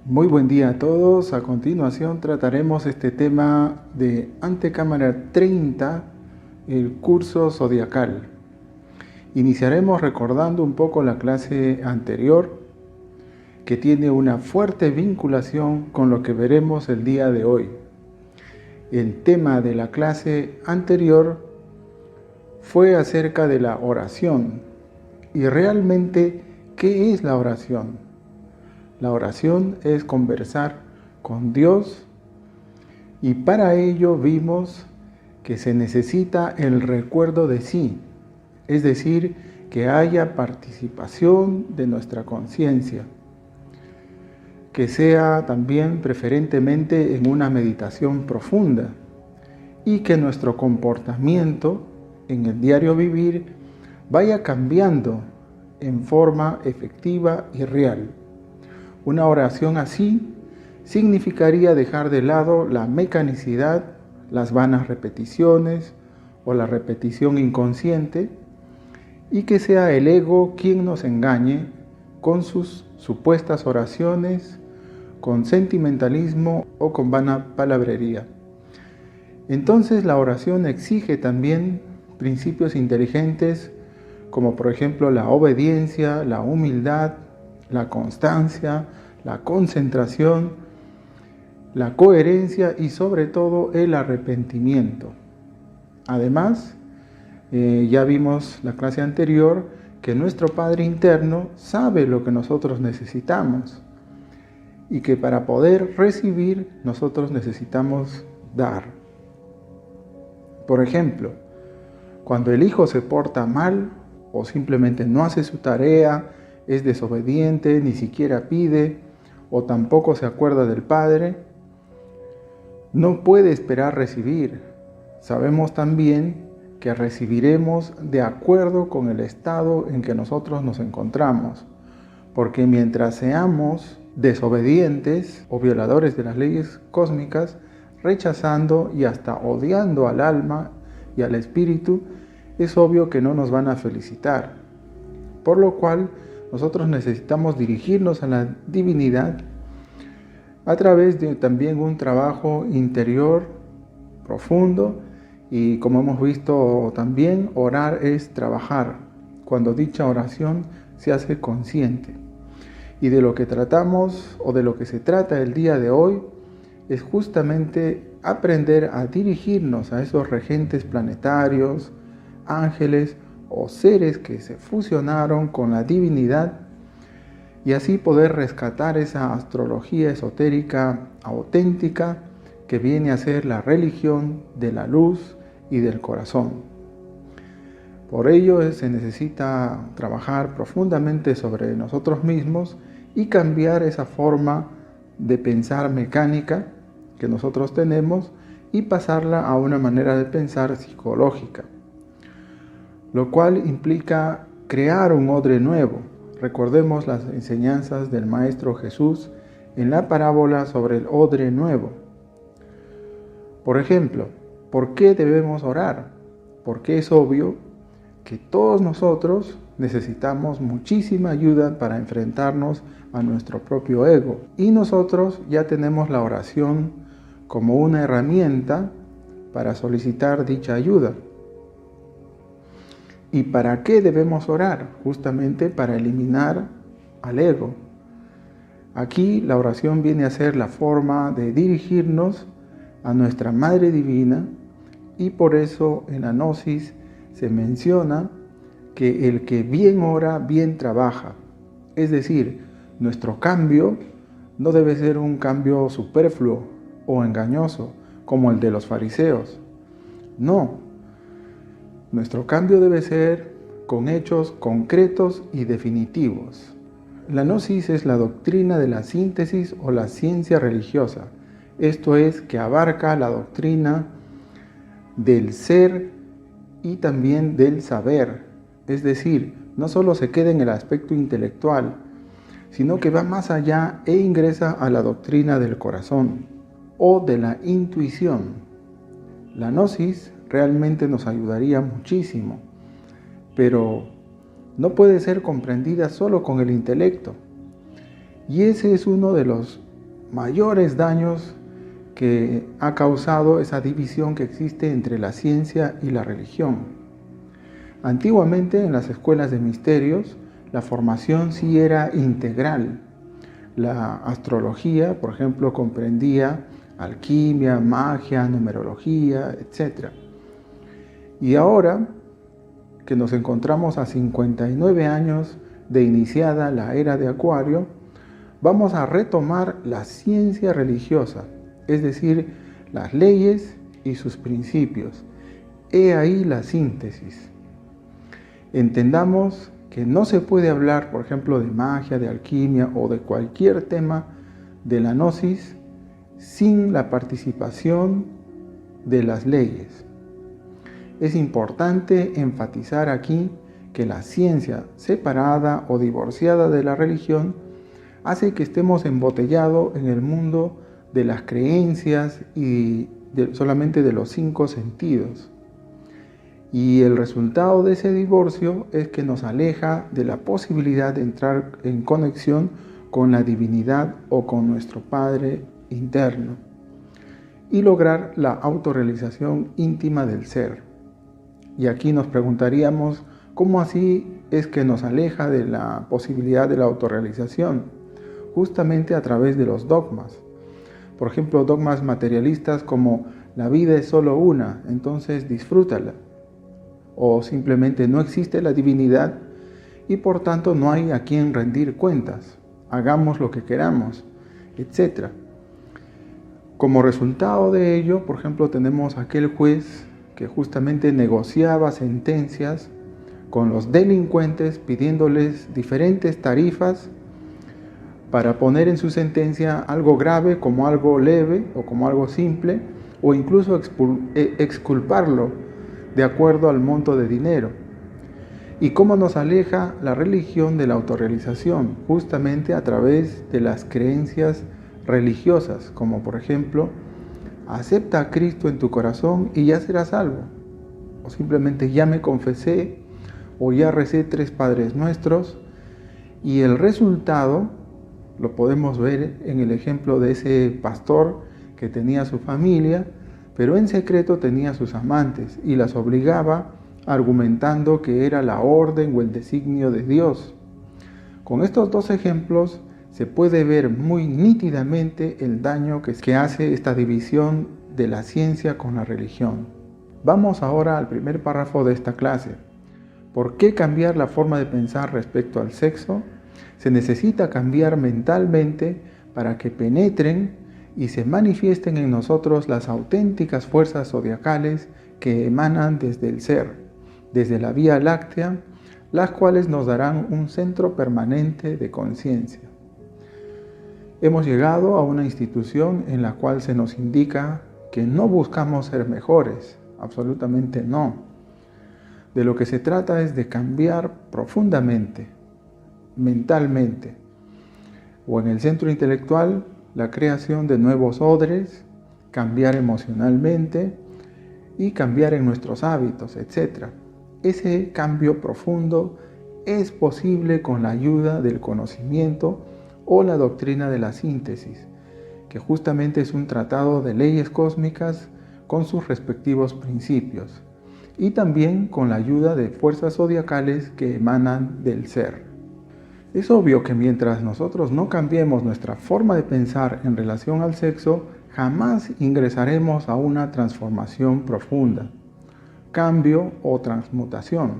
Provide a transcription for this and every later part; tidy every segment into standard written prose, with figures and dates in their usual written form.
Muy buen día a todos. A continuación trataremos este tema de Antecámara 30, el curso zodiacal. Iniciaremos recordando un poco la clase anterior, que tiene una fuerte vinculación con lo que veremos el día de hoy. El tema de la clase anterior fue acerca de la oración. Y realmente, ¿qué es la oración? La oración es conversar con Dios y para ello vimos que se necesita el recuerdo de sí, es decir, que haya participación de nuestra conciencia, que sea también preferentemente en una meditación profunda y que nuestro comportamiento en el diario vivir vaya cambiando en forma efectiva y real. Una oración así significaría dejar de lado la mecanicidad, las vanas repeticiones o la repetición inconsciente y que sea el ego quien nos engañe con sus supuestas oraciones, con sentimentalismo o con vana palabrería. Entonces la oración exige también principios inteligentes como por ejemplo la obediencia, la humildad, la constancia, la concentración, la coherencia y sobre todo el arrepentimiento. Además, ya vimos la clase anterior que nuestro Padre interno sabe lo que nosotros necesitamos y que para poder recibir nosotros necesitamos dar. Por ejemplo, cuando el hijo se porta mal o simplemente no hace su tarea, es desobediente, ni siquiera pide o tampoco se acuerda del Padre, no puede esperar recibir. Sabemos también que recibiremos de acuerdo con el estado en que nosotros nos encontramos, porque mientras seamos desobedientes o violadores de las leyes cósmicas, rechazando y hasta odiando al alma y al espíritu, es obvio que no nos van a felicitar. Por lo cual, nosotros necesitamos dirigirnos a la divinidad a través de también un trabajo interior profundo y como hemos visto también, orar es trabajar, cuando dicha oración se hace consciente. Y de lo que tratamos o de lo que se trata el día de hoy es justamente aprender a dirigirnos a esos regentes planetarios, ángeles o seres que se fusionaron con la divinidad y así poder rescatar esa astrología esotérica auténtica que viene a ser la religión de la luz y del corazón. Por ello se necesita trabajar profundamente sobre nosotros mismos y cambiar esa forma de pensar mecánica que nosotros tenemos y pasarla a una manera de pensar psicológica, lo cual implica crear un odre nuevo. Recordemos las enseñanzas del Maestro Jesús en la parábola sobre el odre nuevo. Por ejemplo, ¿por qué debemos orar? Porque es obvio que todos nosotros necesitamos muchísima ayuda para enfrentarnos a nuestro propio ego. Y nosotros ya tenemos la oración como una herramienta para solicitar dicha ayuda. ¿Y para qué debemos orar? Justamente para eliminar al ego. Aquí la oración viene a ser la forma de dirigirnos a nuestra Madre Divina y por eso en la Gnosis se menciona que el que bien ora, bien trabaja. Es decir, nuestro cambio no debe ser un cambio superfluo o engañoso como el de los fariseos. No. Nuestro cambio debe ser con hechos concretos y definitivos. La gnosis es la doctrina de la síntesis o la ciencia religiosa. Esto es, que abarca la doctrina del ser y también del saber. Es decir, no solo se queda en el aspecto intelectual, sino que va más allá e ingresa a la doctrina del corazón o de la intuición. La gnosis realmente nos ayudaría muchísimo, pero no puede ser comprendida solo con el intelecto. Y ese es uno de los mayores daños que ha causado esa división que existe entre la ciencia y la religión. Antiguamente en las escuelas de misterios la formación sí era integral. La astrología, por ejemplo, comprendía alquimia, magia, numerología, etc. Y ahora que nos encontramos a 59 años de iniciada la era de Acuario, vamos a retomar la ciencia religiosa, es decir, las leyes y sus principios. He ahí la síntesis. Entendamos que no se puede hablar, por ejemplo, de magia, de alquimia o de cualquier tema de la gnosis sin la participación de las leyes. Es importante enfatizar aquí que la ciencia separada o divorciada de la religión hace que estemos embotellados en el mundo de las creencias y solamente de los 5 sentidos. Y el resultado de ese divorcio es que nos aleja de la posibilidad de entrar en conexión con la divinidad o con nuestro Padre interno y lograr la autorrealización íntima del ser. Y aquí nos preguntaríamos, ¿cómo así es que nos aleja de la posibilidad de la autorrealización? Justamente a través de los dogmas. Por ejemplo, dogmas materialistas como la vida es solo una, entonces disfrútala. O simplemente no existe la divinidad y por tanto no hay a quien rendir cuentas. Hagamos lo que queramos, etc. Como resultado de ello, por ejemplo, tenemos aquel juez que justamente negociaba sentencias con los delincuentes pidiéndoles diferentes tarifas para poner en su sentencia algo grave como algo leve o como algo simple, o incluso exculparlo de acuerdo al monto de dinero. ¿Y cómo nos aleja la religión de la autorrealización? Justamente a través de las creencias religiosas, como por ejemplo, acepta a Cristo en tu corazón y ya serás salvo. O simplemente ya me confesé, o ya recé 3 Padres Nuestros, y el resultado lo podemos ver en el ejemplo de ese pastor que tenía su familia, pero en secreto tenía sus amantes y las obligaba argumentando que era la orden o el designio de Dios. Con estos 2 ejemplos se puede ver muy nítidamente el daño que hace esta división de la ciencia con la religión. Vamos ahora al primer párrafo de esta clase. ¿Por qué cambiar la forma de pensar respecto al sexo? Se necesita cambiar mentalmente para que penetren y se manifiesten en nosotros las auténticas fuerzas zodiacales que emanan desde el ser, desde la Vía Láctea, las cuales nos darán un centro permanente de conciencia. Hemos llegado a una institución en la cual se nos indica que no buscamos ser mejores, absolutamente no. De lo que se trata es de cambiar profundamente, mentalmente, o en el centro intelectual, la creación de nuevos odres, cambiar emocionalmente y cambiar en nuestros hábitos, etc. Ese cambio profundo es posible con la ayuda del conocimiento o la doctrina de la síntesis, que justamente es un tratado de leyes cósmicas con sus respectivos principios, y también con la ayuda de fuerzas zodiacales que emanan del ser. Es obvio que mientras nosotros no cambiemos nuestra forma de pensar en relación al sexo, jamás ingresaremos a una transformación profunda, cambio o transmutación.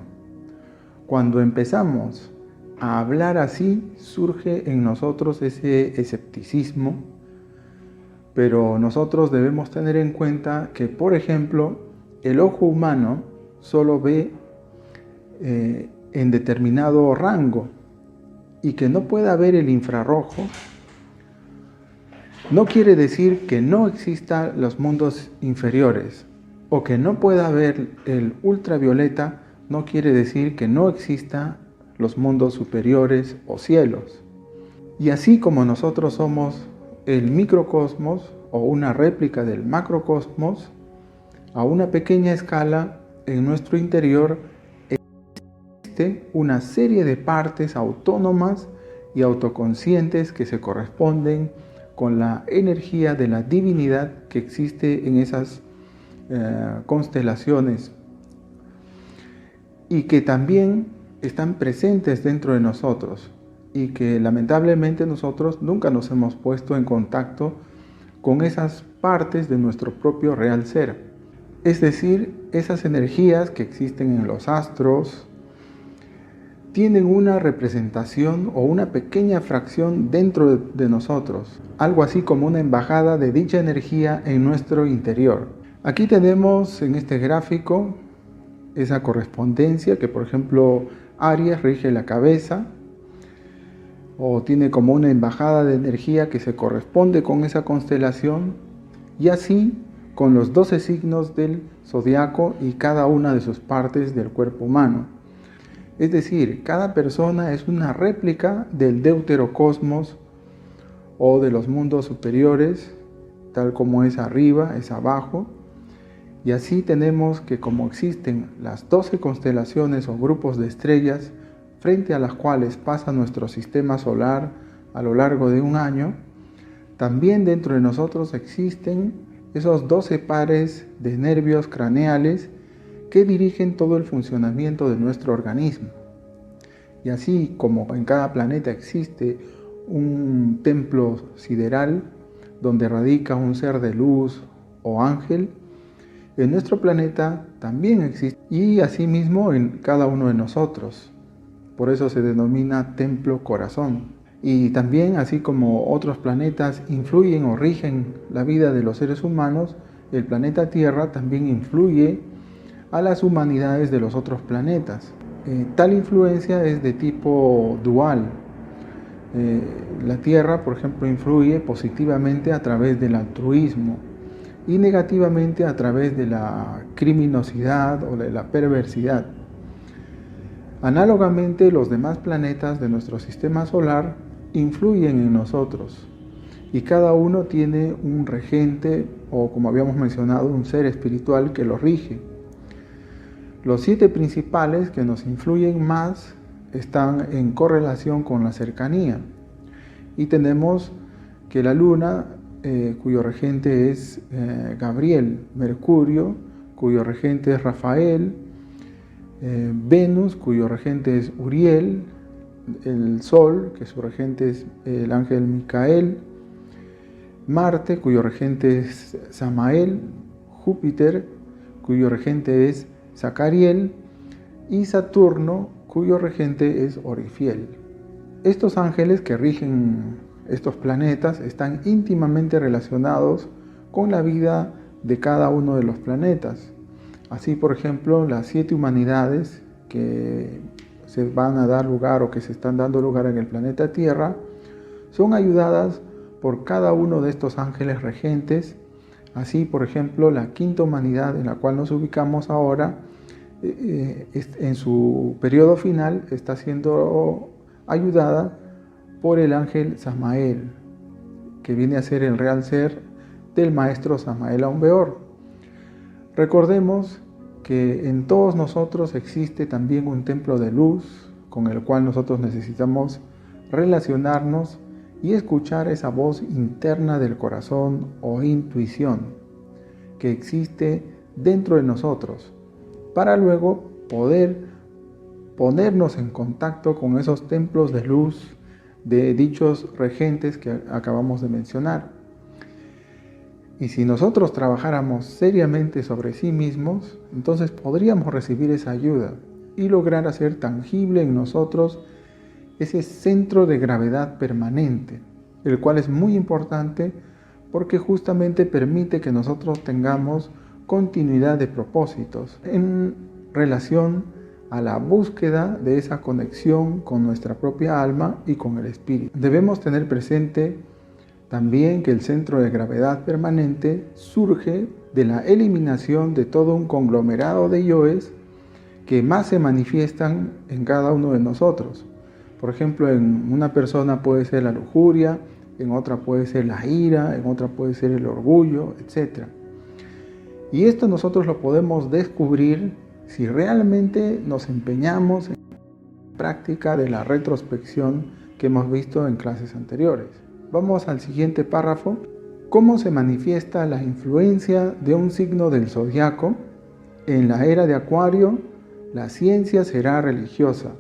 Cuando empezamos a hablar así, surge en nosotros ese escepticismo, pero nosotros debemos tener en cuenta que, por ejemplo, el ojo humano solo ve en determinado rango, y que no pueda ver el infrarrojo no quiere decir que no existan los mundos inferiores, o que no pueda ver el ultravioleta no quiere decir que no existan los mundos superiores o cielos. Y así como nosotros somos el microcosmos o una réplica del macrocosmos, a una pequeña escala en nuestro interior existe una serie de partes autónomas y autoconscientes que se corresponden con la energía de la divinidad que existe en esas constelaciones y que también están presentes dentro de nosotros y que lamentablemente nosotros nunca nos hemos puesto en contacto con esas partes de nuestro propio real ser. Es decir, esas energías que existen en los astros tienen una representación o una pequeña fracción dentro de nosotros, algo así como una embajada de dicha energía en nuestro interior. Aquí tenemos en este gráfico esa correspondencia que, por ejemplo, Aries rige la cabeza o tiene como una embajada de energía que se corresponde con esa constelación, y así con los 12 signos del zodiaco y cada una de sus partes del cuerpo humano. Es decir, cada persona es una réplica del deuterocosmos o de los mundos superiores, tal como es arriba, es abajo. Y así tenemos que como existen las 12 constelaciones o grupos de estrellas frente a las cuales pasa nuestro sistema solar a lo largo de un año, también dentro de nosotros existen esos 12 pares de nervios craneales que dirigen todo el funcionamiento de nuestro organismo. Y así como en cada planeta existe un templo sideral donde radica un ser de luz o ángel, en nuestro planeta también existe, y asimismo en cada uno de nosotros. Por eso se denomina templo corazón. Y también, así como otros planetas influyen o rigen la vida de los seres humanos, el planeta Tierra también influye a las humanidades de los otros planetas. Tal influencia es de tipo dual. La Tierra, por ejemplo, influye positivamente a través del altruismo y negativamente a través de la criminosidad o de la perversidad. Análogamente, los demás planetas de nuestro sistema solar influyen en nosotros y cada uno tiene un regente o, como habíamos mencionado, un ser espiritual que lo rige. Los 7 principales que nos influyen más están en correlación con la cercanía, y tenemos que la Luna, cuyo regente es Gabriel, Mercurio, cuyo regente es Rafael, Venus, cuyo regente es Uriel, el Sol, que su regente es el ángel Micael, Marte, cuyo regente es Samael, Júpiter, cuyo regente es Zacariel, y Saturno, cuyo regente es Orifiel. Estos ángeles que rigen estos planetas están íntimamente relacionados con la vida de cada uno de los planetas. Así, por ejemplo, las 7 humanidades que se van a dar lugar o que se están dando lugar en el planeta Tierra son ayudadas por cada uno de estos ángeles regentes. Así, por ejemplo, la 5ª humanidad en la cual nos ubicamos ahora, en su periodo final, está siendo ayudada por el ángel Samael, que viene a ser el real ser del maestro Samael Aun Weor. Recordemos que en todos nosotros existe también un templo de luz con el cual nosotros necesitamos relacionarnos y escuchar esa voz interna del corazón o intuición que existe dentro de nosotros, para luego poder ponernos en contacto con esos templos de luz de dichos regentes que acabamos de mencionar. Y si nosotros trabajáramos seriamente sobre sí mismos, entonces podríamos recibir esa ayuda y lograr hacer tangible en nosotros ese centro de gravedad permanente, el cual es muy importante porque justamente permite que nosotros tengamos continuidad de propósitos en relación a la búsqueda de esa conexión con nuestra propia alma y con el espíritu. Debemos tener presente también que el centro de gravedad permanente surge de la eliminación de todo un conglomerado de yoes que más se manifiestan en cada uno de nosotros. Por ejemplo, en una persona puede ser la lujuria, en otra puede ser la ira, en otra puede ser el orgullo, etc. Y esto nosotros lo podemos descubrir si realmente nos empeñamos en la práctica de la retrospección que hemos visto en clases anteriores. Vamos al siguiente párrafo. ¿Cómo se manifiesta la influencia de un signo del zodiaco? En la era de Acuario, la ciencia será religiosa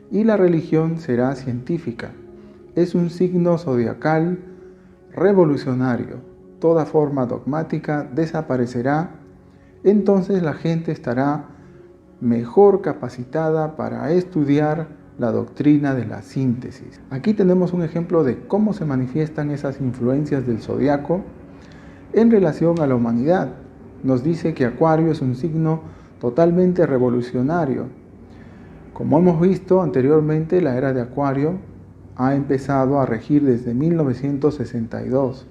y la religión será científica. Es un signo zodiacal revolucionario. Toda forma dogmática desaparecerá. Entonces la gente estará mejor capacitada para estudiar la doctrina de la síntesis. Aquí tenemos un ejemplo de cómo se manifiestan esas influencias del zodiaco en relación a la humanidad. Nos dice que Acuario es un signo totalmente revolucionario. Como hemos visto anteriormente, la era de Acuario ha empezado a regir desde 1962.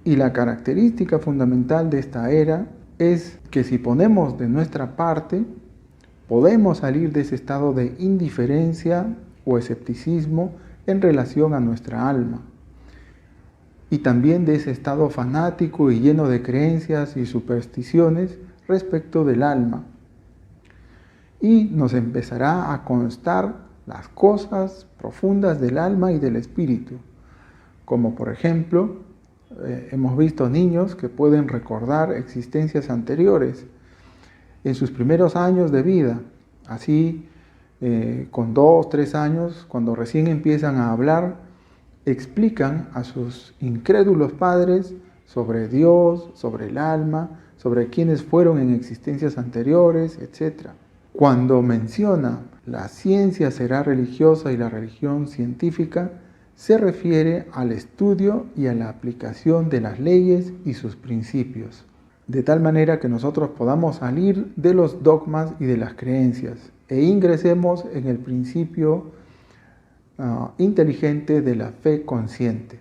Y la característica fundamental de esta era es que si ponemos de nuestra parte, podemos salir de ese estado de indiferencia o escepticismo en relación a nuestra alma. Y también de ese estado fanático y lleno de creencias y supersticiones respecto del alma. Y nos empezará a constar las cosas profundas del alma y del espíritu. Como por ejemplo, hemos visto niños que pueden recordar existencias anteriores en sus primeros años de vida. Así, con 2, 3 años, cuando recién empiezan a hablar, explican a sus incrédulos padres sobre Dios, sobre el alma, sobre quienes fueron en existencias anteriores, etc. Cuando menciona la ciencia será religiosa y la religión científica, se refiere al estudio y a la aplicación de las leyes y sus principios, de tal manera que nosotros podamos salir de los dogmas y de las creencias e ingresemos en el principio inteligente de la fe consciente.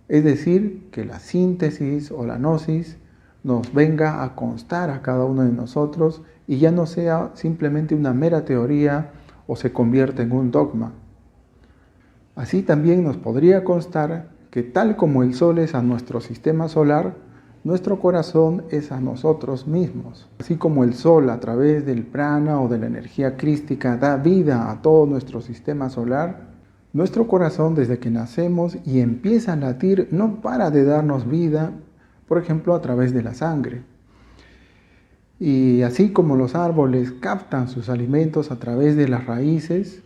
Es decir, que la síntesis o la gnosis nos venga a constar a cada uno de nosotros y ya no sea simplemente una mera teoría o se convierta en un dogma. Así también nos podría constar que tal como el Sol es a nuestro sistema solar, nuestro corazón es a nosotros mismos. Así como el Sol a través del prana o de la energía crística da vida a todo nuestro sistema solar, nuestro corazón desde que nacemos y empieza a latir no para de darnos vida, por ejemplo a través de la sangre. Y así como los árboles captan sus alimentos a través de las raíces,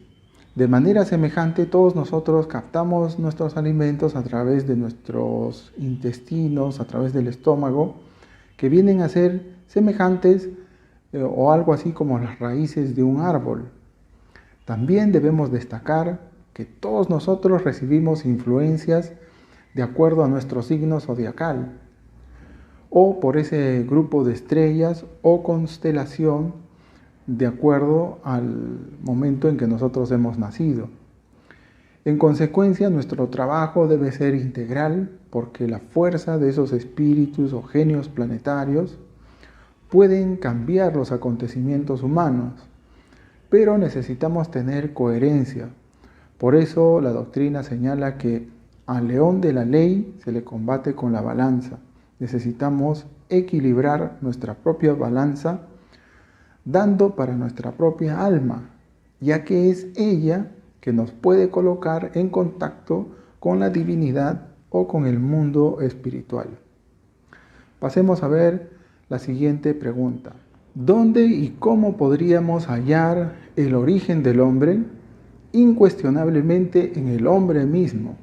de manera semejante, todos nosotros captamos nuestros alimentos a través de nuestros intestinos, a través del estómago, que vienen a ser semejantes o algo así como las raíces de un árbol. También debemos destacar que todos nosotros recibimos influencias de acuerdo a nuestro signo zodiacal, o por ese grupo de estrellas o constelación de acuerdo al momento en que nosotros hemos nacido. En consecuencia, nuestro trabajo debe ser integral porque la fuerza de esos espíritus o genios planetarios pueden cambiar los acontecimientos humanos, pero necesitamos tener coherencia. Por eso la doctrina señala que al león de la ley se le combate con la balanza. Necesitamos equilibrar nuestra propia balanza dando para nuestra propia alma, ya que es ella que nos puede colocar en contacto con la divinidad o con el mundo espiritual. Pasemos a ver la siguiente pregunta. ¿Dónde y cómo podríamos hallar el origen del hombre? Incuestionablemente en el hombre mismo.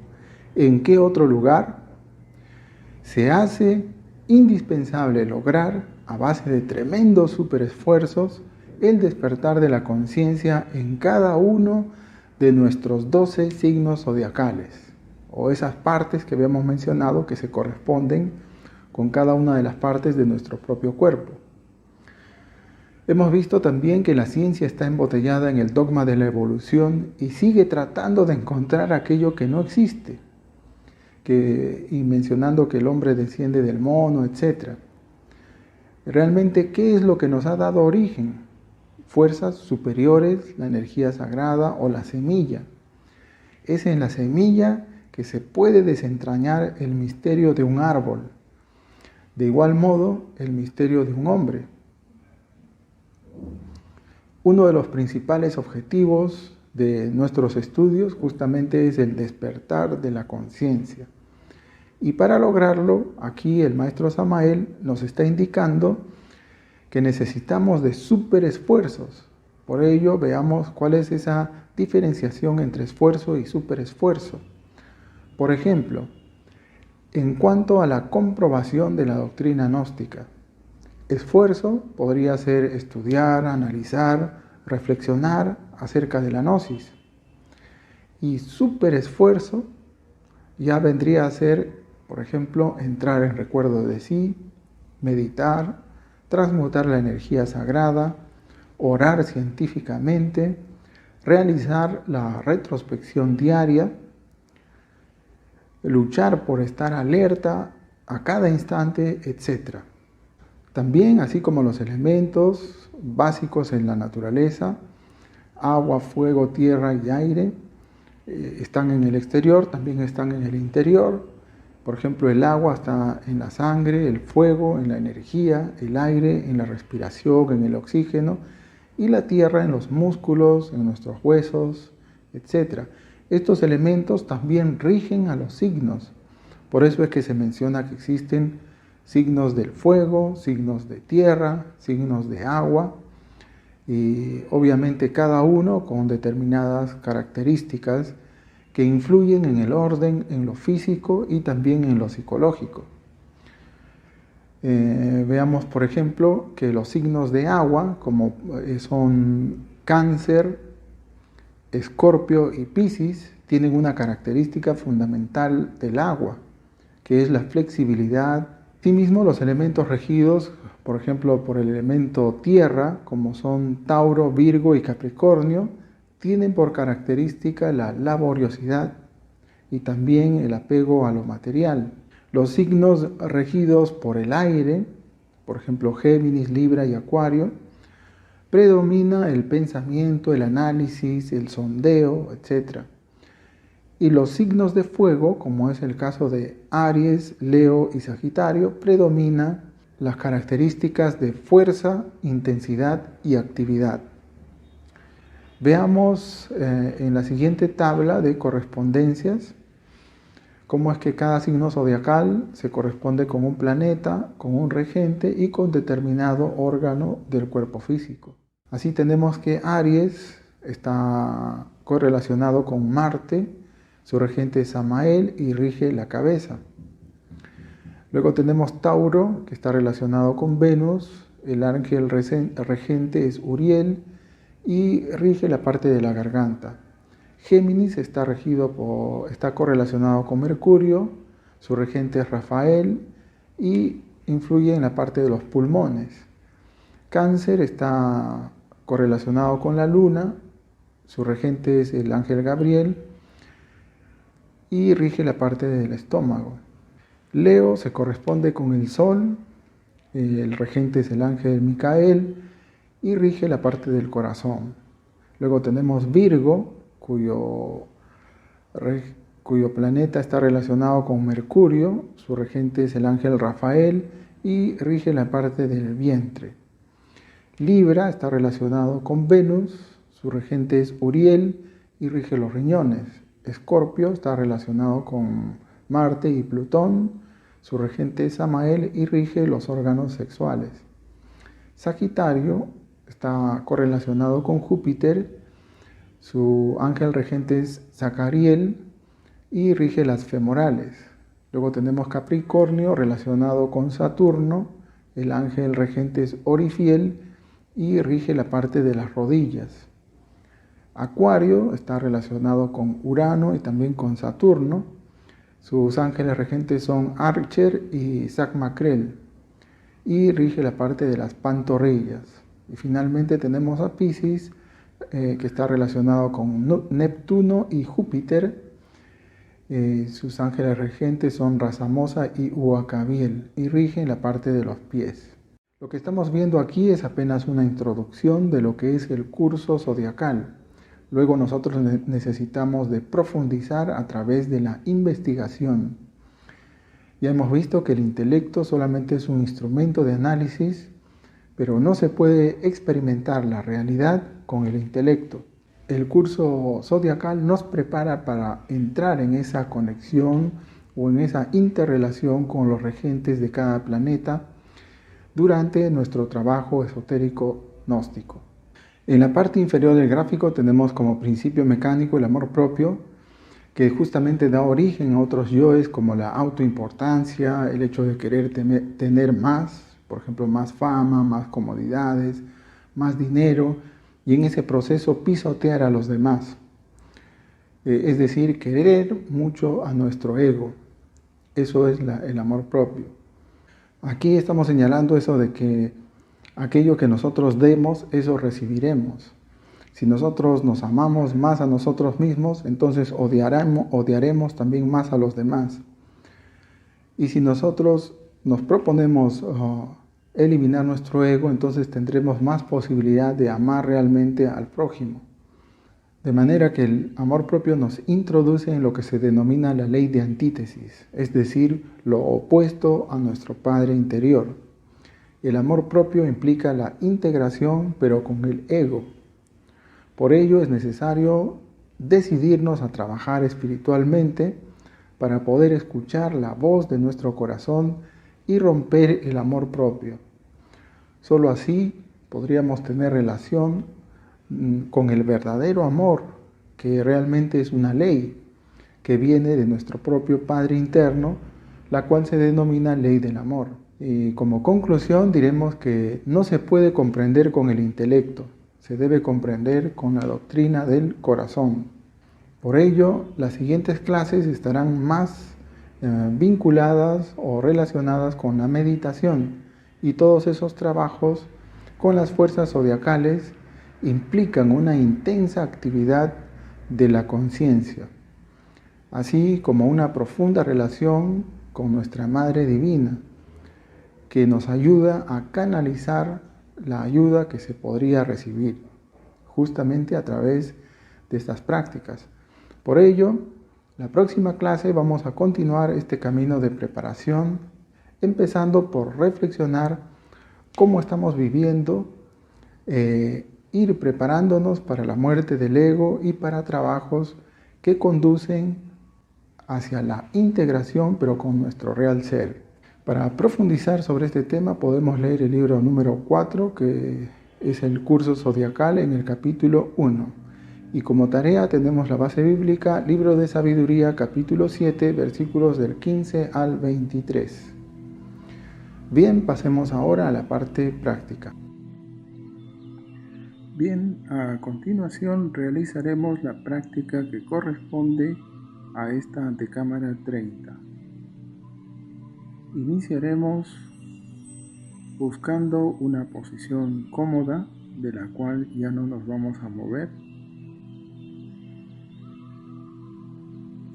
¿En qué otro lugar? Se hace indispensable lograr, a base de tremendos superesfuerzos, el despertar de la conciencia en cada uno de nuestros 12 signos zodiacales, o esas partes que habíamos mencionado que se corresponden con cada una de las partes de nuestro propio cuerpo. Hemos visto también que la ciencia está embotellada en el dogma de la evolución y sigue tratando de encontrar aquello que no existe, y mencionando que el hombre desciende del mono, etc. Realmente, ¿qué es lo que nos ha dado origen? Fuerzas superiores, la energía sagrada o la semilla. Es en la semilla que se puede desentrañar el misterio de un árbol. De igual modo, el misterio de un hombre. Uno de los principales objetivos de nuestros estudios justamente es el despertar de la conciencia. Y para lograrlo, aquí el maestro Samael nos está indicando que necesitamos de super esfuerzos. Por ello, veamos cuál es esa diferenciación entre esfuerzo y super esfuerzo. Por ejemplo, en cuanto a la comprobación de la doctrina gnóstica, esfuerzo podría ser estudiar, analizar, reflexionar acerca de la gnosis. Y super esfuerzo ya vendría a ser, por ejemplo, entrar en recuerdo de sí, meditar, transmutar la energía sagrada, orar científicamente, realizar la retrospección diaria, luchar por estar alerta a cada instante, etc. También, así como los elementos básicos en la naturaleza, agua, fuego, tierra y aire, están en el exterior, también están en el interior. Por ejemplo, el agua está en la sangre, el fuego en la energía, el aire en la respiración, en el oxígeno, y la tierra en los músculos, en nuestros huesos, etc. Estos elementos también rigen a los signos. Por eso es que se menciona que existen signos del fuego, signos de tierra, signos de agua, y obviamente cada uno con determinadas características que influyen en el orden, en lo físico y también en lo psicológico. Veamos, por ejemplo, que los signos de agua, como son Cáncer, Escorpio y Piscis, tienen una característica fundamental del agua, que es la flexibilidad. Asimismo, los elementos regidos, por ejemplo, por el elemento tierra, como son Tauro, Virgo y Capricornio, tienen por característica la laboriosidad y también el apego a lo material. Los signos regidos por el aire, por ejemplo Géminis, Libra y Acuario, predomina el pensamiento, el análisis, el sondeo, etc. Y los signos de fuego, como es el caso de Aries, Leo y Sagitario, predomina las características de fuerza, intensidad y actividad. Veamos en la siguiente tabla de correspondencias cómo es que cada signo zodiacal se corresponde con un planeta, con un regente y con determinado órgano del cuerpo físico. Así tenemos que Aries está correlacionado con Marte, su regente es Samael y rige la cabeza. Luego tenemos Tauro, que está relacionado con Venus, el ángel regente es Uriel y rige la parte de la garganta. Géminis está correlacionado con Mercurio, su regente es Rafael y influye en la parte de los pulmones. Cáncer está correlacionado con la Luna, su regente es el ángel Gabriel y rige la parte del estómago. Leo se corresponde con el Sol, el regente es el ángel Micael y rige la parte del corazón. Luego tenemos Virgo, cuyo planeta está relacionado con Mercurio, su regente es el ángel Rafael y rige la parte del vientre. Libra está relacionado con Venus, su regente es Uriel y rige los riñones. Escorpio está relacionado con Marte y Plutón, su regente es Samael y rige los órganos sexuales. Sagitario está correlacionado con Júpiter, su ángel regente es Zacariel y rige las femorales. Luego tenemos Capricornio relacionado con Saturno, el ángel regente es Orifiel y rige la parte de las rodillas. Acuario está relacionado con Urano y también con Saturno. Sus ángeles regentes son Archer y Sacmacrel y rige la parte de las pantorrillas. Y finalmente tenemos a Piscis, que está relacionado con Neptuno y Júpiter. Sus ángeles regentes son Rasamosa y Huacabiel y rigen la parte de los pies. Lo que estamos viendo aquí es apenas una introducción de lo que es el curso zodiacal. Luego nosotros necesitamos de profundizar a través de la investigación. Ya hemos visto que el intelecto solamente es un instrumento de análisis, pero no se puede experimentar la realidad con el intelecto. el curso zodiacal nos prepara para entrar en esa conexión o en esa interrelación con los regentes de cada planeta durante nuestro trabajo esotérico gnóstico. En la parte inferior del gráfico tenemos como principio mecánico el amor propio, que justamente da origen a otros yoes como la autoimportancia, el hecho de querer tener más, por ejemplo, más fama, más comodidades, más dinero, y en ese proceso pisotear a los demás. Es decir, querer mucho a nuestro ego. Eso es el amor propio. Aquí estamos señalando eso de que aquello que nosotros demos, eso recibiremos. Si nosotros nos amamos más a nosotros mismos, entonces odiaremos también más a los demás. Y si nosotros nos proponemos eliminar nuestro ego, entonces tendremos más posibilidad de amar realmente al prójimo. De manera que el amor propio nos introduce en lo que se denomina la ley de antítesis, es decir, lo opuesto a nuestro Padre interior. El amor propio implica la integración, pero con el ego. Por ello es necesario decidirnos a trabajar espiritualmente para poder escuchar la voz de nuestro corazón y romper el amor propio. Solo así podríamos tener relación con el verdadero amor, que realmente es una ley que viene de nuestro propio Padre interno, la cual se denomina ley del amor. Y como conclusión diremos que no se puede comprender con el intelecto, se debe comprender con la doctrina del corazón. Por ello, las siguientes clases estarán más vinculadas o relacionadas con la meditación, y todos esos trabajos con las fuerzas zodiacales implican una intensa actividad de la conciencia, así como una profunda relación con nuestra Madre Divina, que nos ayuda a canalizar la ayuda que se podría recibir justamente a través de estas prácticas. Por ello, la próxima clase vamos a continuar este camino de preparación, empezando por reflexionar cómo estamos viviendo, ir preparándonos para la muerte del ego y para trabajos que conducen hacia la integración, pero con nuestro real ser. Para profundizar sobre este tema podemos leer el libro número 4, que es el curso zodiacal, en el capítulo 1. Y como tarea tenemos la base bíblica, libro de sabiduría, capítulo 7, versículos del 15 al 23. Bien, pasemos ahora a la parte práctica. Bien, a continuación realizaremos la práctica que corresponde a esta antecámara 30. Iniciaremos buscando una posición cómoda de la cual ya no nos vamos a mover.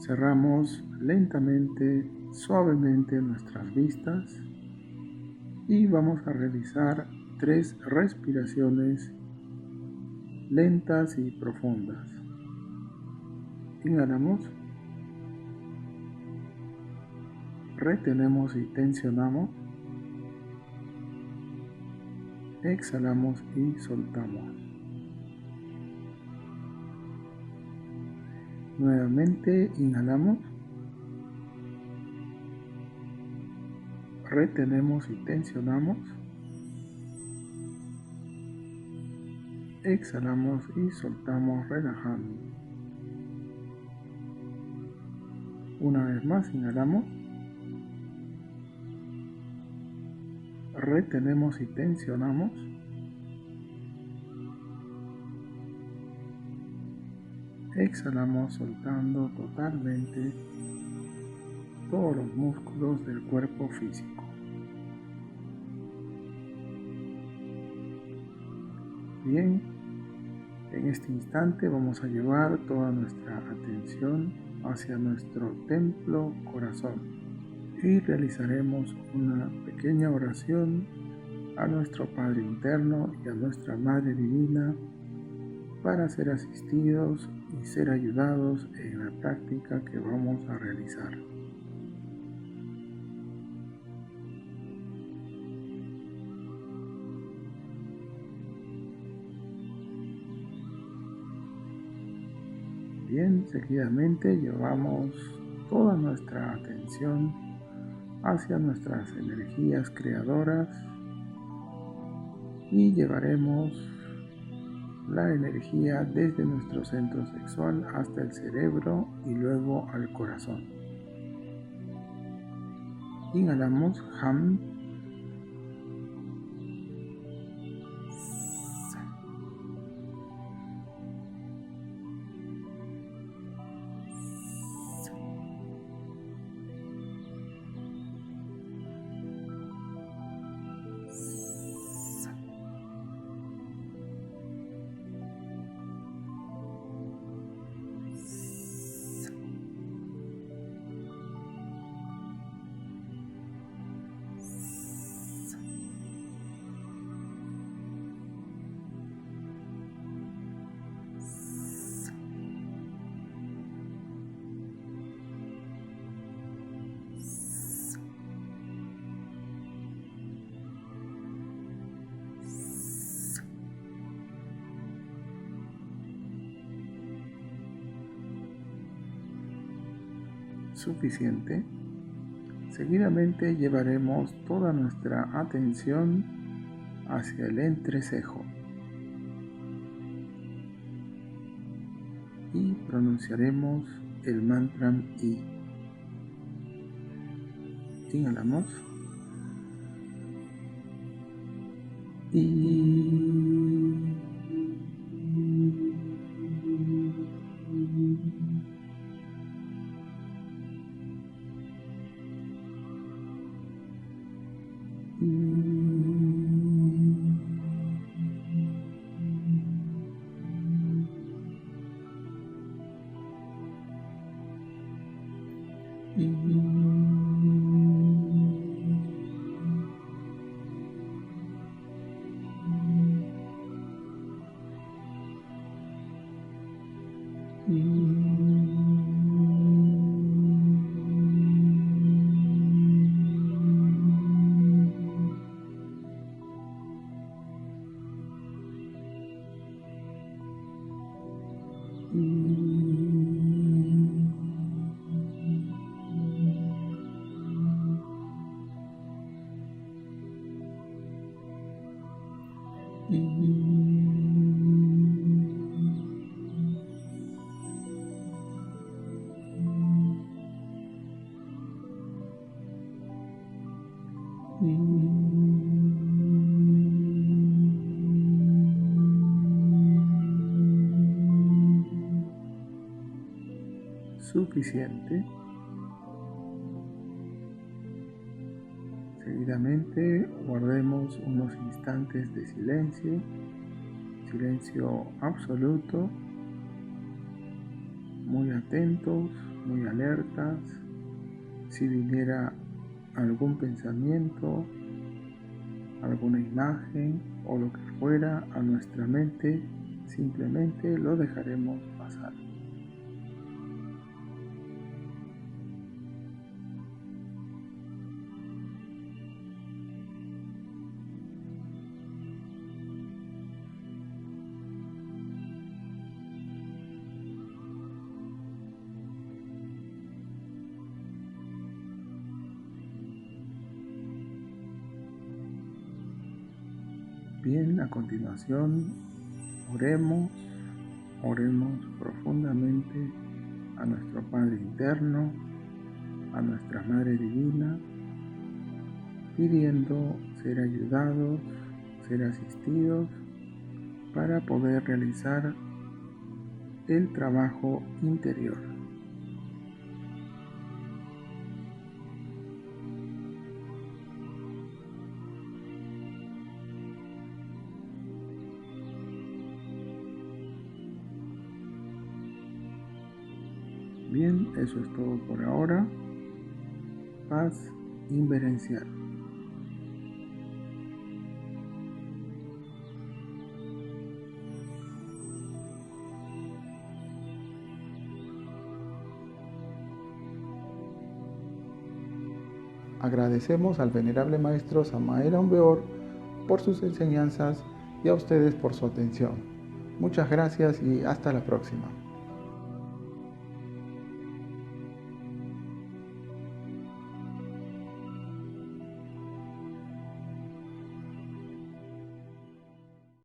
Cerramos lentamente, suavemente nuestras vistas y vamos a realizar 3 respiraciones lentas y profundas. Inhalamos, retenemos y tensionamos, exhalamos y soltamos. Nuevamente inhalamos, retenemos y tensionamos, exhalamos y soltamos relajando. Una vez más inhalamos, retenemos y tensionamos, exhalamos soltando totalmente todos los músculos del cuerpo físico. Bien, en este instante vamos a llevar toda nuestra atención hacia nuestro templo corazón y realizaremos una pequeña oración a nuestro Padre interno y a nuestra Madre Divina para ser asistidos y ser ayudados en la práctica que vamos a realizar. Bien, seguidamente llevamos toda nuestra atención hacia nuestras energías creadoras y llevaremos la energía desde nuestro centro sexual hasta el cerebro y luego al corazón. Inhalamos Ham. Suficiente. Seguidamente llevaremos toda nuestra atención hacia el entrecejo y pronunciaremos el mantra I. Inhalamos I. Suficiente. Seguidamente guardemos unos instantes de silencio, silencio absoluto, muy atentos, muy alertas. Si viniera algún pensamiento, alguna imagen o lo que fuera a nuestra mente, simplemente lo dejaremos pasar. Bien, a continuación, oremos profundamente a nuestro Padre interno, a nuestra Madre Divina, pidiendo ser ayudados, ser asistidos para poder realizar el trabajo interior. Bien, eso es todo por ahora. Paz inverencial. Agradecemos al venerable maestro Samael Aun Weor por sus enseñanzas y a ustedes por su atención. Muchas gracias y hasta la próxima.